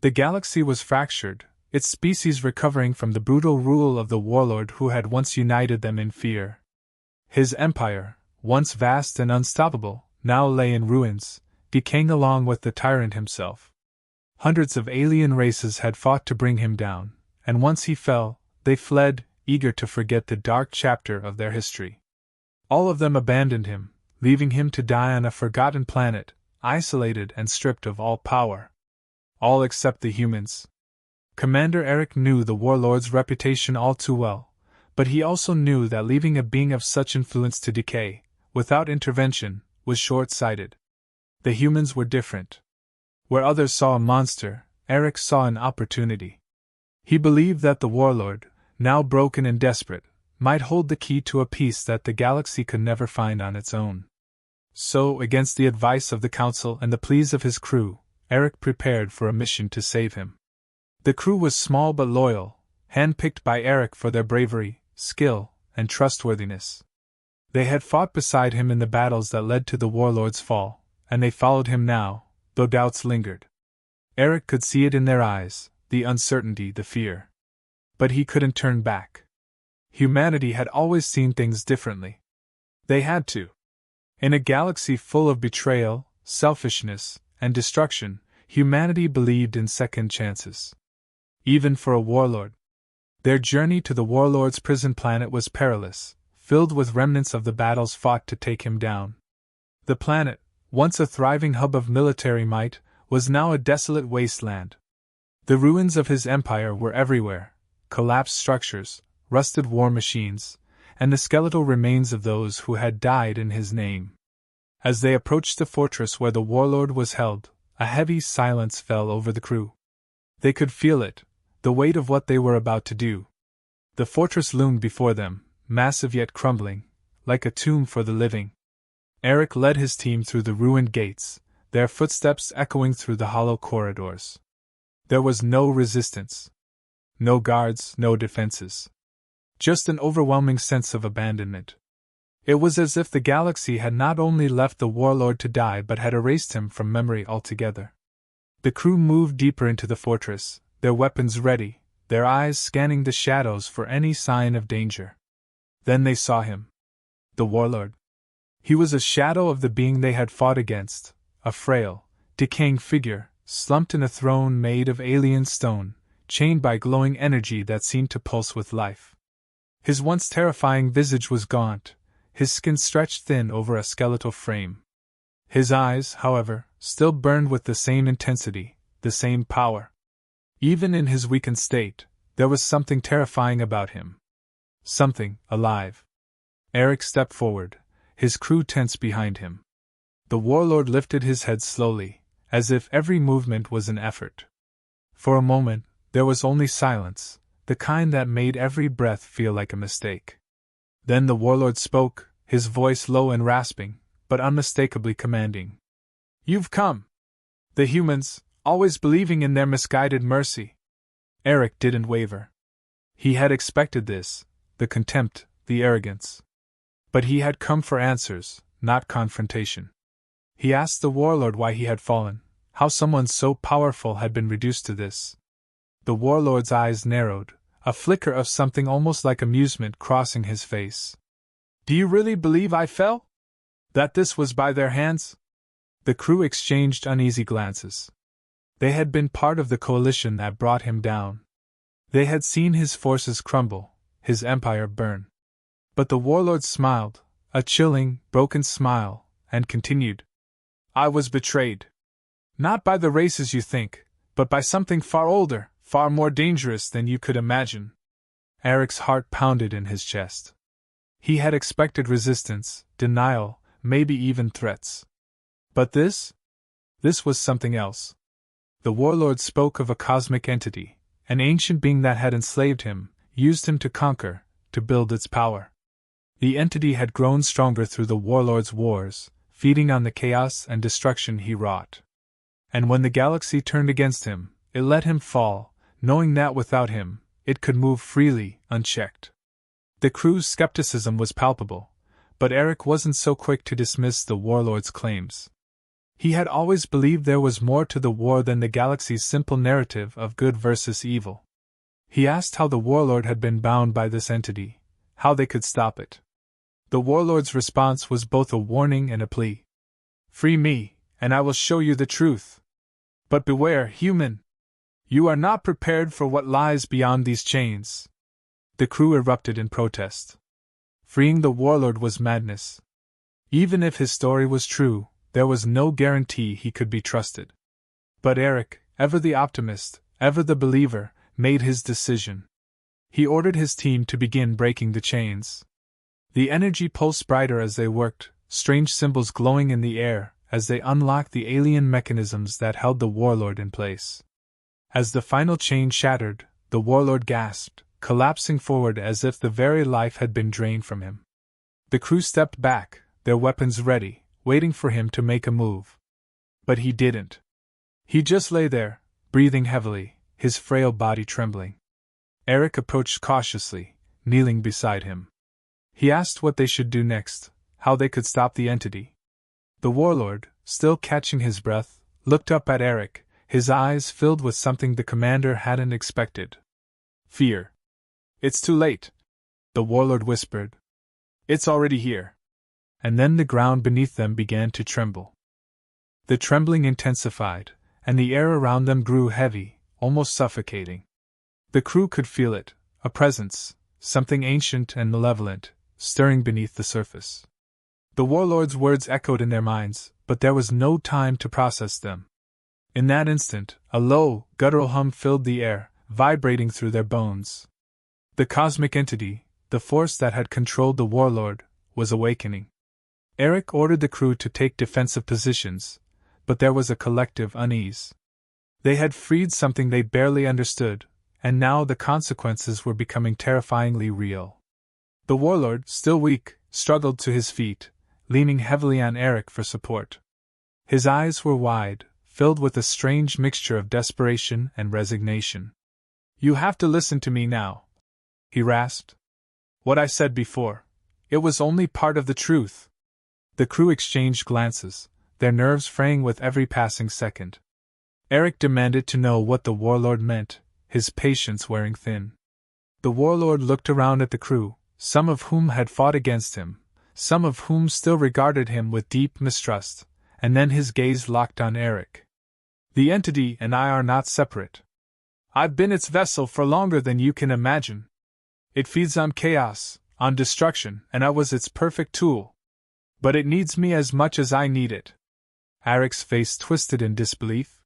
The galaxy was fractured, its species recovering from the brutal rule of the Warlord who had once united them in fear. His empire, once vast and unstoppable, now lay in ruins, decaying along with the tyrant himself. Hundreds of alien races had fought to bring him down, and once he fell, they fled, eager to forget the dark chapter of their history. All of them abandoned him, leaving him to die on a forgotten planet, isolated and stripped of all power. All except the humans. Commander Eric knew the Warlord's reputation all too well, but he also knew that leaving a being of such influence to decay, without intervention, was short-sighted. The humans were different. Where others saw a monster, Eric saw an opportunity. He believed that the Warlord, now broken and desperate, might hold the key to a peace that the galaxy could never find on its own. So, against the advice of the Council and the pleas of his crew, Eric prepared for a mission to save him. The crew was small but loyal, handpicked by Eric for their bravery, skill, and trustworthiness. They had fought beside him in the battles that led to the Warlord's fall, and they followed him now, though doubts lingered. Eric could see it in their eyes, the uncertainty, the fear. But he couldn't turn back. Humanity had always seen things differently. They had to. In a galaxy full of betrayal, selfishness, and destruction, humanity believed in second chances. Even for a Warlord. Their journey to the Warlord's prison planet was perilous, filled with remnants of the battles fought to take him down. The planet, once a thriving hub of military might, was now a desolate wasteland. The ruins of his empire were everywhere, collapsed structures, rusted war machines, and the skeletal remains of those who had died in his name. As they approached the fortress where the Warlord was held, a heavy silence fell over the crew. They could feel it, the weight of what they were about to do. The fortress loomed before them, massive yet crumbling, like a tomb for the living. Eric led his team through the ruined gates, their footsteps echoing through the hollow corridors. There was no resistance. No guards, no defenses. Just an overwhelming sense of abandonment. It was as if the galaxy had not only left the Warlord to die but had erased him from memory altogether. The crew moved deeper into the fortress, their weapons ready, their eyes scanning the shadows for any sign of danger. Then they saw him. The Warlord. He was a shadow of the being they had fought against, a frail, decaying figure, slumped in a throne made of alien stone, chained by glowing energy that seemed to pulse with life. His once terrifying visage was gaunt, his skin stretched thin over a skeletal frame. His eyes, however, still burned with the same intensity, the same power. Even in his weakened state, there was something terrifying about him. Something alive. Eric stepped forward, his crew tense behind him. The Warlord lifted his head slowly, as if every movement was an effort. For a moment, there was only silence, the kind that made every breath feel like a mistake. Then the Warlord spoke, his voice low and rasping, but unmistakably commanding. "You've come! The humans, always believing in their misguided mercy." Eric didn't waver. He had expected this, the contempt, the arrogance. But he had come for answers, not confrontation. He asked the Warlord why he had fallen, how someone so powerful had been reduced to this. The Warlord's eyes narrowed, a flicker of something almost like amusement crossing his face. "Do you really believe I fell? That this was by their hands?" The crew exchanged uneasy glances. They had been part of the coalition that brought him down. They had seen his forces crumble, his empire burn. But the Warlord smiled, a chilling, broken smile, and continued. "I was betrayed. Not by the races you think, but by something far older, far more dangerous than you could imagine." Eric's heart pounded in his chest. He had expected resistance, denial, maybe even threats. But this? This was something else. The Warlord spoke of a cosmic entity, an ancient being that had enslaved him, used him to conquer, to build its power. The entity had grown stronger through the Warlord's wars, feeding on the chaos and destruction he wrought. And when the galaxy turned against him, it let him fall, knowing that without him, it could move freely, unchecked. The crew's skepticism was palpable, but Eric wasn't so quick to dismiss the Warlord's claims. He had always believed there was more to the war than the galaxy's simple narrative of good versus evil. He asked how the Warlord had been bound by this entity, how they could stop it. The Warlord's response was both a warning and a plea. "Free me, and I will show you the truth. But beware, human! You are not prepared for what lies beyond these chains." The crew erupted in protest. Freeing the Warlord was madness. Even if his story was true, there was no guarantee he could be trusted. But Eric, ever the optimist, ever the believer, made his decision. He ordered his team to begin breaking the chains. The energy pulsed brighter as they worked, strange symbols glowing in the air as they unlocked the alien mechanisms that held the Warlord in place. As the final chain shattered, the Warlord gasped, collapsing forward as if the very life had been drained from him. The crew stepped back, their weapons ready, waiting for him to make a move. But he didn't. He just lay there, breathing heavily, his frail body trembling. Eric approached cautiously, kneeling beside him. He asked what they should do next, how they could stop the entity. The Warlord, still catching his breath, looked up at Eric, his eyes filled with something the commander hadn't expected. Fear. "It's too late," the Warlord whispered. "It's already here." And then the ground beneath them began to tremble. The trembling intensified, and the air around them grew heavy, almost suffocating. The crew could feel it, a presence, something ancient and malevolent, stirring beneath the surface. The Warlord's words echoed in their minds, but there was no time to process them. In that instant, a low, guttural hum filled the air, vibrating through their bones. The cosmic entity, the force that had controlled the Warlord, was awakening. Eric ordered the crew to take defensive positions, but there was a collective unease. They had freed something they barely understood, and now the consequences were becoming terrifyingly real. The Warlord, still weak, struggled to his feet, leaning heavily on Eric for support. His eyes were wide, filled with a strange mixture of desperation and resignation. "You have to listen to me now," he rasped. "What I said before, it was only part of the truth." The crew exchanged glances, their nerves fraying with every passing second. Eric demanded to know what the Warlord meant, his patience wearing thin. The Warlord looked around at the crew, some of whom had fought against him, some of whom still regarded him with deep mistrust, and then his gaze locked on Eric. "The entity and I are not separate. I've been its vessel for longer than you can imagine. It feeds on chaos, on destruction, and I was its perfect tool. But it needs me as much as I need it." Eric's face twisted in disbelief.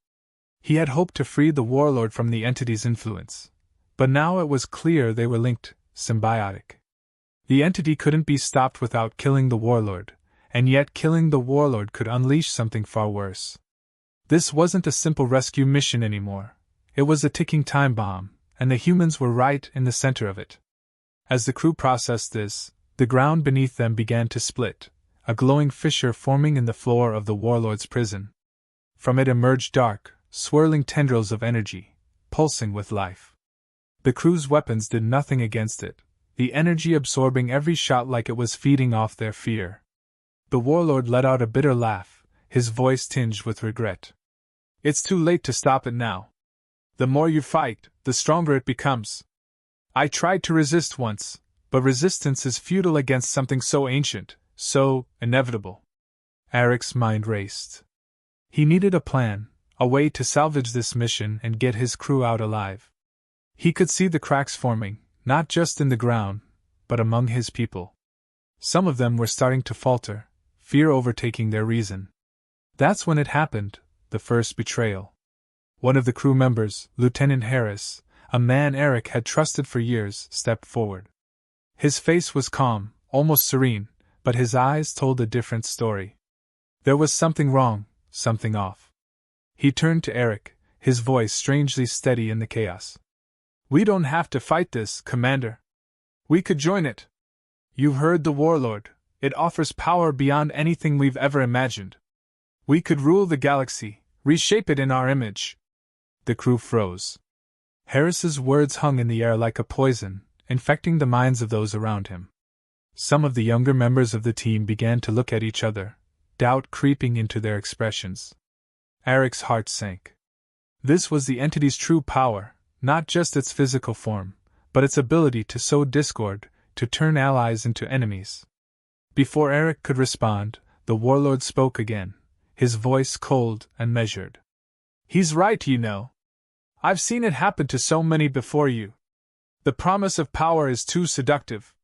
He had hoped to free the Warlord from the entity's influence, but now it was clear they were linked, symbiotic. The entity couldn't be stopped without killing the Warlord, and yet killing the Warlord could unleash something far worse. This wasn't a simple rescue mission anymore. It was a ticking time bomb, and the humans were right in the center of it. As the crew processed this, the ground beneath them began to split, a glowing fissure forming in the floor of the Warlord's prison. From it emerged dark, swirling tendrils of energy, pulsing with life. The crew's weapons did nothing against it, the energy absorbing every shot like it was feeding off their fear. The Warlord let out a bitter laugh, his voice tinged with regret. "It's too late to stop it now. The more you fight, the stronger it becomes. I tried to resist once, but resistance is futile against something so ancient, so inevitable." Eric's mind raced. He needed a plan, a way to salvage this mission and get his crew out alive. He could see the cracks forming, not just in the ground, but among his people. Some of them were starting to falter, fear overtaking their reason. That's when it happened, the first betrayal. One of the crew members, Lieutenant Harris, a man Eric had trusted for years, stepped forward. His face was calm, almost serene, but his eyes told a different story. There was something wrong, something off. He turned to Eric, his voice strangely steady in the chaos. "We don't have to fight this, Commander. We could join it. You've heard the Warlord. It offers power beyond anything we've ever imagined. We could rule the galaxy, reshape it in our image." The crew froze. Harris's words hung in the air like a poison, infecting the minds of those around him. Some of the younger members of the team began to look at each other, doubt creeping into their expressions. Eric's heart sank. This was the entity's true power, not just its physical form, but its ability to sow discord, to turn allies into enemies. Before Eric could respond, the Warlord spoke again, his voice cold and measured. "He's right, you know. I've seen it happen to so many before you. The promise of power is too seductive.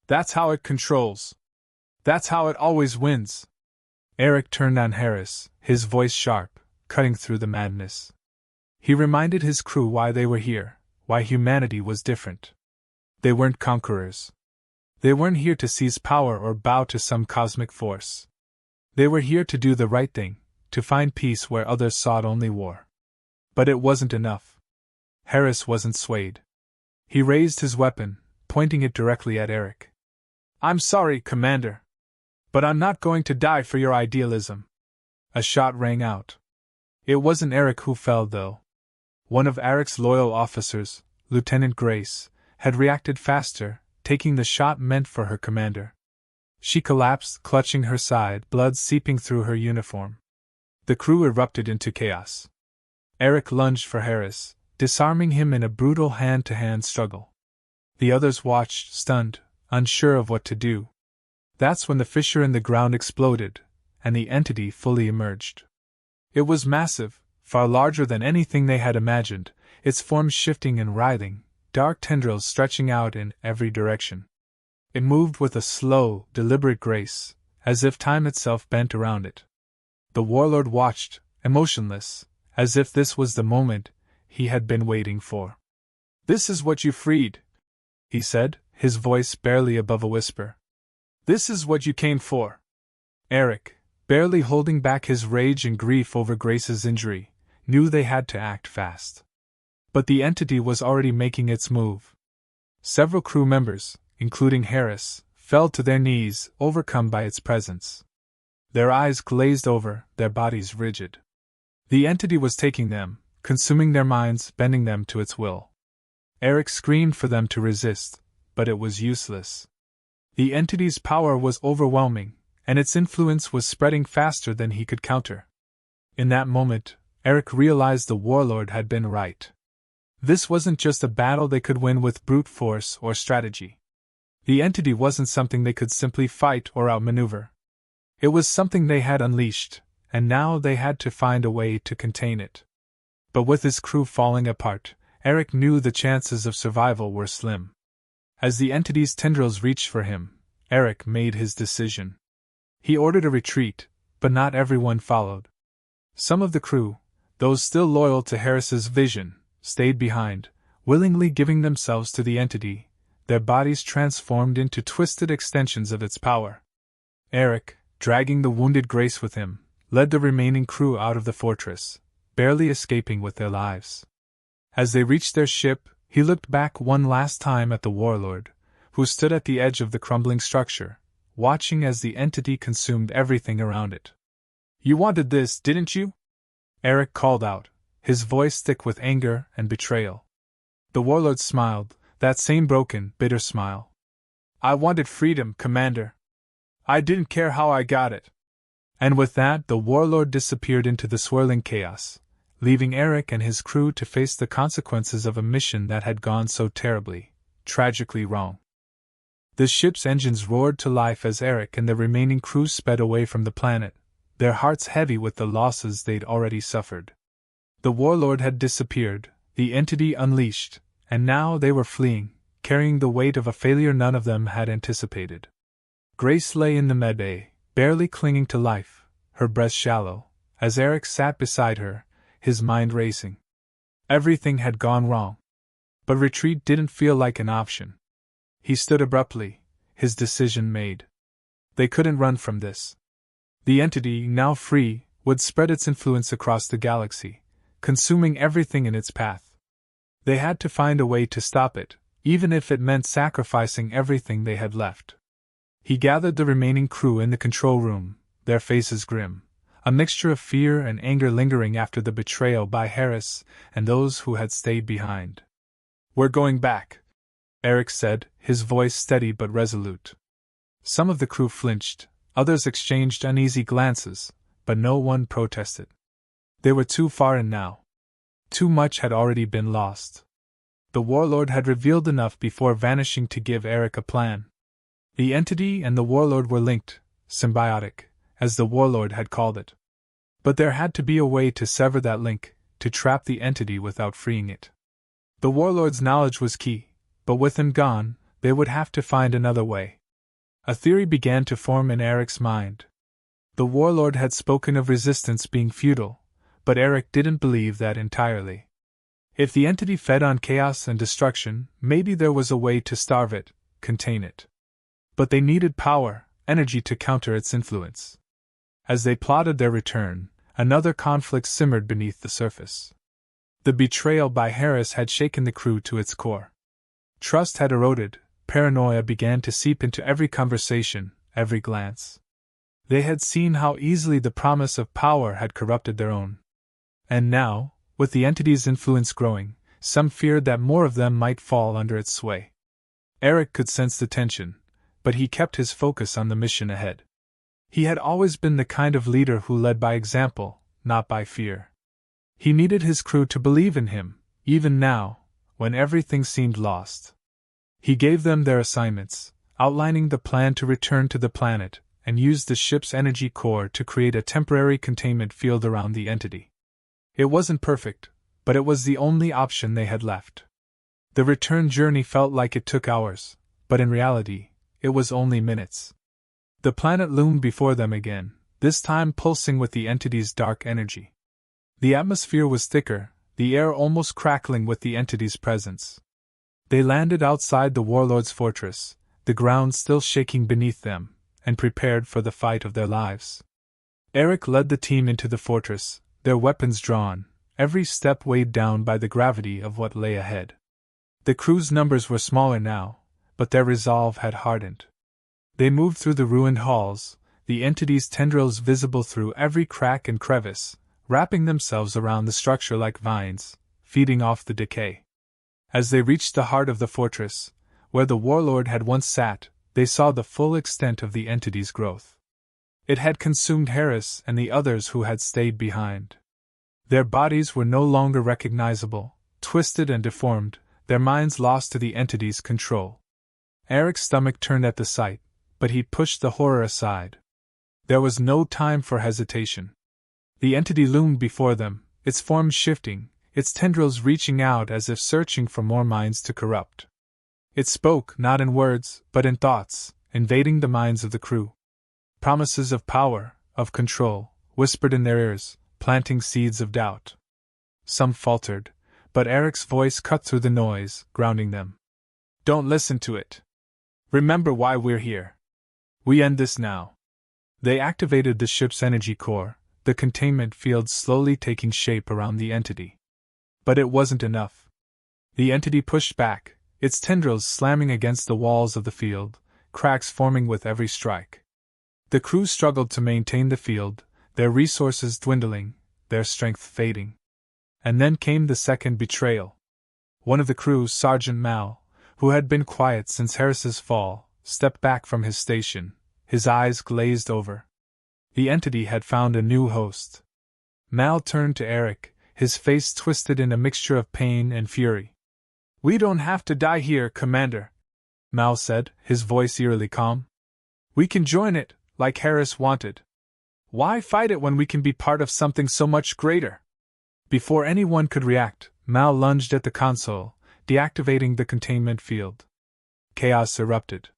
That's how it controls. That's how it always wins." Eric turned on Harris, his voice sharp, cutting through the madness. He reminded his crew why they were here, why humanity was different. They weren't conquerors. They weren't here to seize power or bow to some cosmic force. They were here to do the right thing, to find peace where others sought only war. But it wasn't enough. Harris wasn't swayed. He raised his weapon, pointing it directly at Eric. "I'm sorry, Commander. But I'm not going to die for your idealism." A shot rang out. It wasn't Eric who fell, though. One of Eric's loyal officers, Lieutenant Grace, had reacted faster, taking the shot meant for her commander. She collapsed, clutching her side, blood seeping through her uniform. The crew erupted into chaos. Eric lunged for Harris, disarming him in a brutal hand-to-hand struggle. The others watched, stunned, unsure of what to do. That's when the fissure in the ground exploded, and the entity fully emerged. It was massive, far larger than anything they had imagined, its form shifting and writhing, dark tendrils stretching out in every direction. It moved with a slow, deliberate grace, as if time itself bent around it. The Warlord watched, emotionless, as if this was the moment he had been waiting for. "This is what you freed," he said, his voice barely above a whisper. "This is what you came for." Eric, barely holding back his rage and grief over Grace's injury, knew they had to act fast. But the entity was already making its move. Several crew members, including Harris, fell to their knees, overcome by its presence. Their eyes glazed over, their bodies rigid. The entity was taking them, consuming their minds, bending them to its will. Eric screamed for them to resist, but it was useless. The entity's power was overwhelming, and its influence was spreading faster than he could counter. In that moment, Eric realized the Warlord had been right. This wasn't just a battle they could win with brute force or strategy. The entity wasn't something they could simply fight or outmaneuver. It was something they had unleashed, and now they had to find a way to contain it. But with his crew falling apart, Eric knew the chances of survival were slim. As the entity's tendrils reached for him, Eric made his decision. He ordered a retreat, but not everyone followed. Some of the crew, those still loyal to Harris's vision, stayed behind, willingly giving themselves to the entity, their bodies transformed into twisted extensions of its power. Eric, dragging the wounded Grace with him, led the remaining crew out of the fortress, barely escaping with their lives. As they reached their ship, he looked back one last time at the Warlord, who stood at the edge of the crumbling structure, watching as the entity consumed everything around it. "You wanted this, didn't you?" Eric called out, his voice thick with anger and betrayal. The Warlord smiled, that same broken, bitter smile. "I wanted freedom, Commander. I didn't care how I got it." And with that, the Warlord disappeared into the swirling chaos, leaving Eric and his crew to face the consequences of a mission that had gone so terribly, tragically wrong. The ship's engines roared to life as Eric and the remaining crew sped away from the planet, their hearts heavy with the losses they'd already suffered. The Warlord had disappeared, the entity unleashed, and now they were fleeing, carrying the weight of a failure none of them had anticipated. Grace lay in the medbay, barely clinging to life, her breath shallow, as Eric sat beside her, his mind racing. Everything had gone wrong. But retreat didn't feel like an option. He stood abruptly, his decision made. They couldn't run from this. The entity, now free, would spread its influence across the galaxy, consuming everything in its path. They had to find a way to stop it, even if it meant sacrificing everything they had left. He gathered the remaining crew in the control room, their faces grim, a mixture of fear and anger lingering after the betrayal by Harris and those who had stayed behind. "We're going back," Eric said, his voice steady but resolute. Some of the crew flinched, Others exchanged uneasy glances, but no one protested. They were too far in now. Too much had already been lost. The Warlord had revealed enough before vanishing to give Eric a plan. The entity and the Warlord were linked, symbiotic, as the Warlord had called it. But there had to be a way to sever that link, to trap the entity without freeing it. The Warlord's knowledge was key, but with him gone, they would have to find another way. A theory began to form in Eric's mind. The Warlord had spoken of resistance being futile, but Eric didn't believe that entirely. If the entity fed on chaos and destruction, maybe there was a way to starve it, contain it. But they needed power, energy to counter its influence. As they plotted their return, another conflict simmered beneath the surface. The betrayal by Harris had shaken the crew to its core. Trust had eroded, paranoia began to seep into every conversation, every glance. They had seen how easily the promise of power had corrupted their own. And now, with the entity's influence growing, some feared that more of them might fall under its sway. Eric could sense the tension, but he kept his focus on the mission ahead. He had always been the kind of leader who led by example, not by fear. He needed his crew to believe in him, even now, when everything seemed lost. He gave them their assignments, outlining the plan to return to the planet, and used the ship's energy core to create a temporary containment field around the entity. It wasn't perfect, but it was the only option they had left. The return journey felt like it took hours, but in reality, it was only minutes. The planet loomed before them again, this time pulsing with the entity's dark energy. The atmosphere was thicker, the air almost crackling with the entity's presence. They landed outside the Warlord's fortress, the ground still shaking beneath them, and prepared for the fight of their lives. Eric led the team into the fortress, their weapons drawn, every step weighed down by the gravity of what lay ahead. The crew's numbers were smaller now, but their resolve had hardened. They moved through the ruined halls, the entity's tendrils visible through every crack and crevice, wrapping themselves around the structure like vines, feeding off the decay. As they reached the heart of the fortress, where the Warlord had once sat, they saw the full extent of the entity's growth. It had consumed Harris and the others who had stayed behind. Their bodies were no longer recognizable, twisted and deformed, their minds lost to the entity's control. Eric's stomach turned at the sight, but he pushed the horror aside. There was no time for hesitation. The entity loomed before them, its form shifting, its tendrils reaching out as if searching for more minds to corrupt. It spoke not in words, but in thoughts, invading the minds of the crew. Promises of power, of control, whispered in their ears, planting seeds of doubt. Some faltered, but Eric's voice cut through the noise, grounding them. Don't listen to it. Remember why we're here. We end this now. They activated the ship's energy core, the containment field slowly taking shape around the entity. But it wasn't enough. The entity pushed back, its tendrils slamming against the walls of the field, cracks forming with every strike. The crew struggled to maintain the field, their resources dwindling, their strength fading. And then came the second betrayal. One of the crew, Sergeant Mal, who had been quiet since Harris's fall, stepped back from his station, his eyes glazed over. The entity had found a new host. Mal turned to Eric, his face twisted in a mixture of pain and fury. We don't have to die here, Commander, Mal said, his voice eerily calm. We can join it, like Harris wanted. Why fight it when we can be part of something so much greater? Before anyone could react, Mal lunged at the console, deactivating the containment field. Chaos erupted.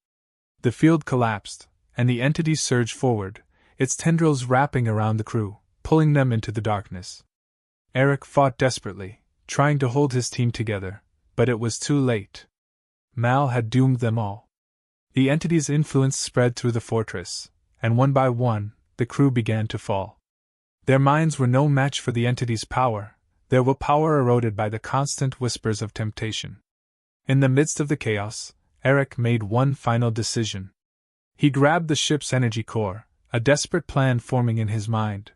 The field collapsed, and the entity surged forward, its tendrils wrapping around the crew, pulling them into the darkness. Eric fought desperately, trying to hold his team together, but it was too late. Mal had doomed them all. The entity's influence spread through the fortress, and one by one, the crew began to fall. Their minds were no match for the entity's power, their willpower eroded by the constant whispers of temptation. In the midst of the chaos, Eric made one final decision. He grabbed the ship's energy core, a desperate plan forming in his mind.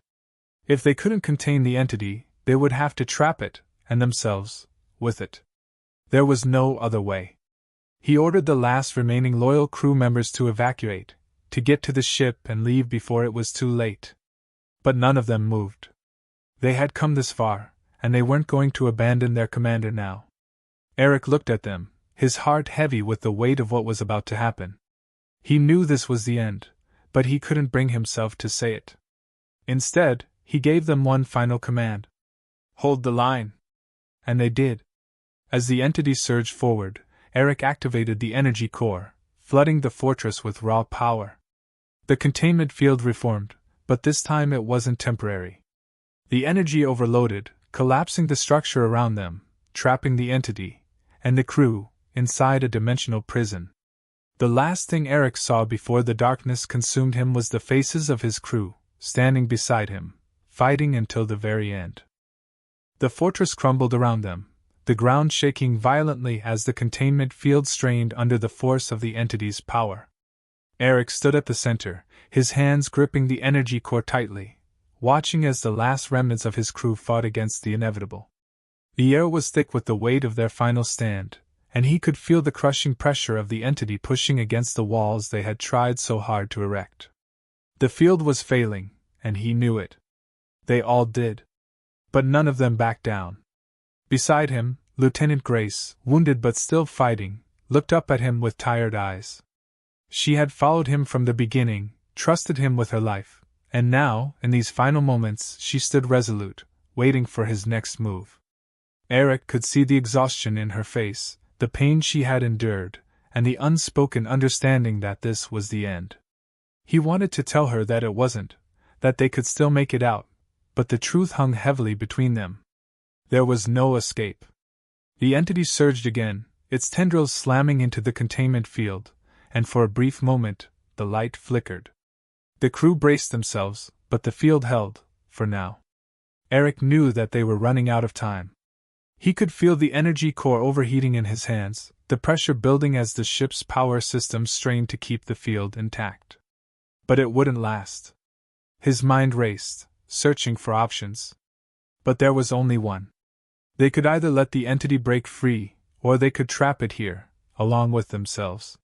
If they couldn't contain the entity, they would have to trap it, and themselves, with it. There was no other way. He ordered the last remaining loyal crew members to evacuate, to get to the ship and leave before it was too late. But none of them moved. They had come this far, and they weren't going to abandon their commander now. Eric looked at them, his heart heavy with the weight of what was about to happen. He knew this was the end, but he couldn't bring himself to say it. Instead, he gave them one final command. Hold the line. And they did. As the entity surged forward, Eric activated the energy core, flooding the fortress with raw power. The containment field reformed, but this time it wasn't temporary. The energy overloaded, collapsing the structure around them, trapping the entity and the crew inside a dimensional prison. The last thing Eric saw before the darkness consumed him was the faces of his crew, standing beside him, fighting until the very end. The fortress crumbled around them, the ground shaking violently as the containment field strained under the force of the entity's power. Eric stood at the center, his hands gripping the energy core tightly, watching as the last remnants of his crew fought against the inevitable. The air was thick with the weight of their final stand, and he could feel the crushing pressure of the entity pushing against the walls they had tried so hard to erect. The field was failing, and he knew it. They all did. But none of them backed down. Beside him, Lieutenant Grace, wounded but still fighting, looked up at him with tired eyes. She had followed him from the beginning, trusted him with her life, and now, in these final moments, she stood resolute, waiting for his next move. Eric could see the exhaustion in her face, the pain she had endured, and the unspoken understanding that this was the end. He wanted to tell her that it wasn't, that they could still make it out, but the truth hung heavily between them. There was no escape. The entity surged again, its tendrils slamming into the containment field, and for a brief moment, the light flickered. The crew braced themselves, but the field held, for now. Eric knew that they were running out of time. He could feel the energy core overheating in his hands, the pressure building as the ship's power systems strained to keep the field intact. But it wouldn't last. His mind raced, searching for options. But there was only one. They could either let the entity break free, or they could trap it here, along with themselves.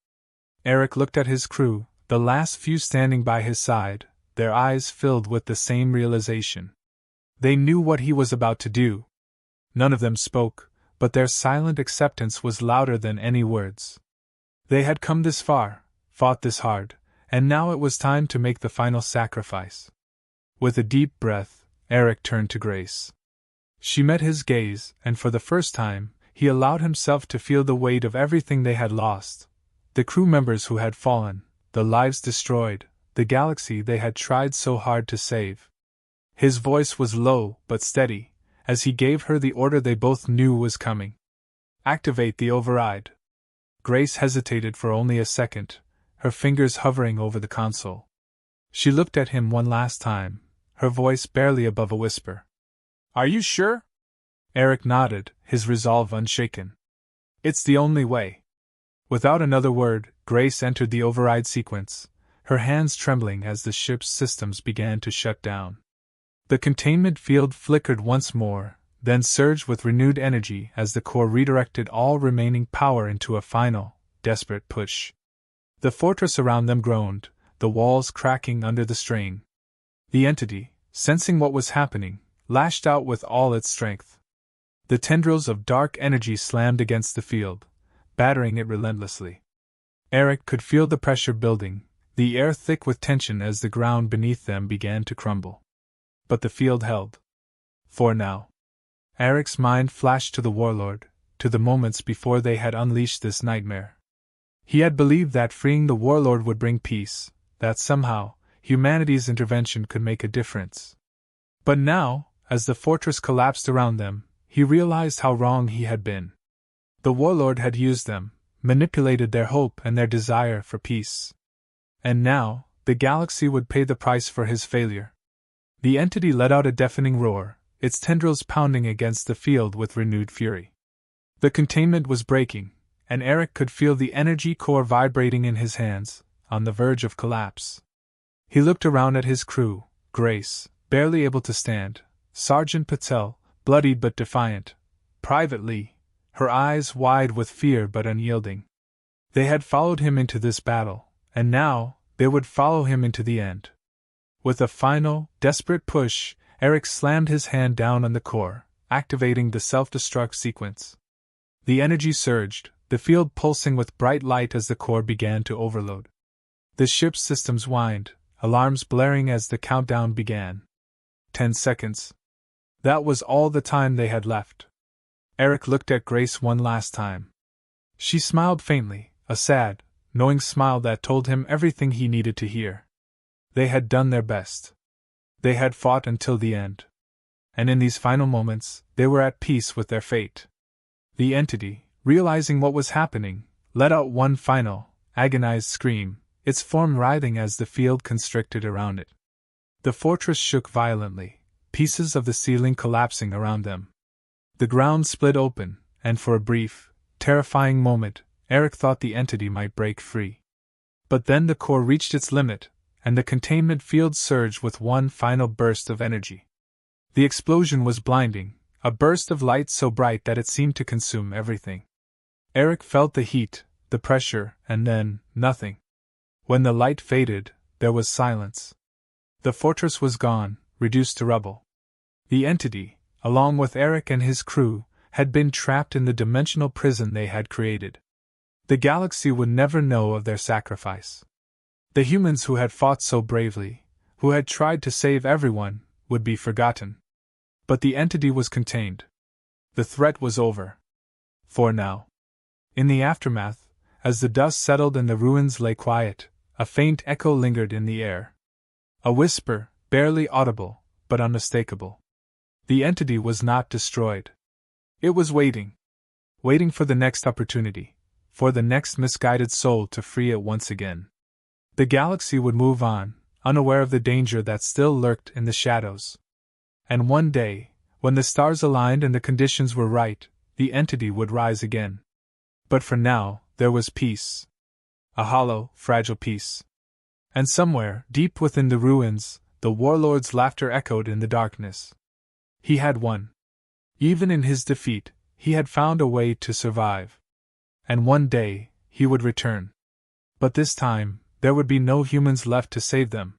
Eric looked at his crew, the last few standing by his side, their eyes filled with the same realization. They knew what he was about to do. None of them spoke, but their silent acceptance was louder than any words. They had come this far, fought this hard, and now it was time to make the final sacrifice. With a deep breath, Eric turned to Grace. She met his gaze, and for the first time, he allowed himself to feel the weight of everything they had lost. The crew members who had fallen, the lives destroyed, the galaxy they had tried so hard to save. His voice was low but steady, as he gave her the order they both knew was coming. Activate the override. Grace hesitated for only a second, her fingers hovering over the console. She looked at him one last time, her voice barely above a whisper. Are you sure? Eric nodded, his resolve unshaken. It's the only way. Without another word, Grace entered the override sequence, her hands trembling as the ship's systems began to shut down. The containment field flickered once more, then surged with renewed energy as the core redirected all remaining power into a final, desperate push. The fortress around them groaned, the walls cracking under the strain. The entity, sensing what was happening, lashed out with all its strength. The tendrils of dark energy slammed against the field, battering it relentlessly. Eric could feel the pressure building, the air thick with tension as the ground beneath them began to crumble. But the field held. For now. Eric's mind flashed to the Warlord, to the moments before they had unleashed this nightmare. He had believed that freeing the Warlord would bring peace, that somehow, humanity's intervention could make a difference. But now, as the fortress collapsed around them, he realized how wrong he had been. The Warlord had used them, manipulated their hope and their desire for peace. And now, the galaxy would pay the price for his failure. The entity let out a deafening roar, its tendrils pounding against the field with renewed fury. The containment was breaking, and Eric could feel the energy core vibrating in his hands, on the verge of collapse. He looked around at his crew, Grace, barely able to stand, Sergeant Patel, bloodied but defiant, Private Lee, her eyes wide with fear but unyielding. They had followed him into this battle, and now, they would follow him into the end. With a final, desperate push, Eric slammed his hand down on the core, activating the self-destruct sequence. The energy surged, the field pulsing with bright light as the core began to overload. The ship's systems whined, alarms blaring as the countdown began. 10 seconds. That was all the time they had left. Eric looked at Grace one last time. She smiled faintly, a sad, knowing smile that told him everything he needed to hear. They had done their best. They had fought until the end. And in these final moments, they were at peace with their fate. The entity, realizing what was happening, let out one final, agonized scream, its form writhing as the field constricted around it. The fortress shook violently, pieces of the ceiling collapsing around them. The ground split open, and for a brief, terrifying moment, Eric thought the entity might break free. But then the core reached its limit, and the containment field surged with one final burst of energy. The explosion was blinding, a burst of light so bright that it seemed to consume everything. Eric felt the heat, the pressure, and then, nothing. When the light faded, there was silence. The fortress was gone, reduced to rubble. The entity, along with Eric and his crew, had been trapped in the dimensional prison they had created. The galaxy would never know of their sacrifice. The humans who had fought so bravely, who had tried to save everyone, would be forgotten. But the entity was contained. The threat was over. For now. In the aftermath, as the dust settled and the ruins lay quiet, a faint echo lingered in the air. A whisper, barely audible, but unmistakable. The entity was not destroyed. It was waiting. Waiting for the next opportunity, for the next misguided soul to free it once again. The galaxy would move on, unaware of the danger that still lurked in the shadows. And one day, when the stars aligned and the conditions were right, the entity would rise again. But for now, there was peace. A hollow, fragile peace. And somewhere, deep within the ruins, the Warlord's laughter echoed in the darkness. He had won. Even in his defeat, he had found a way to survive. And one day, he would return. But this time, there would be no humans left to save them.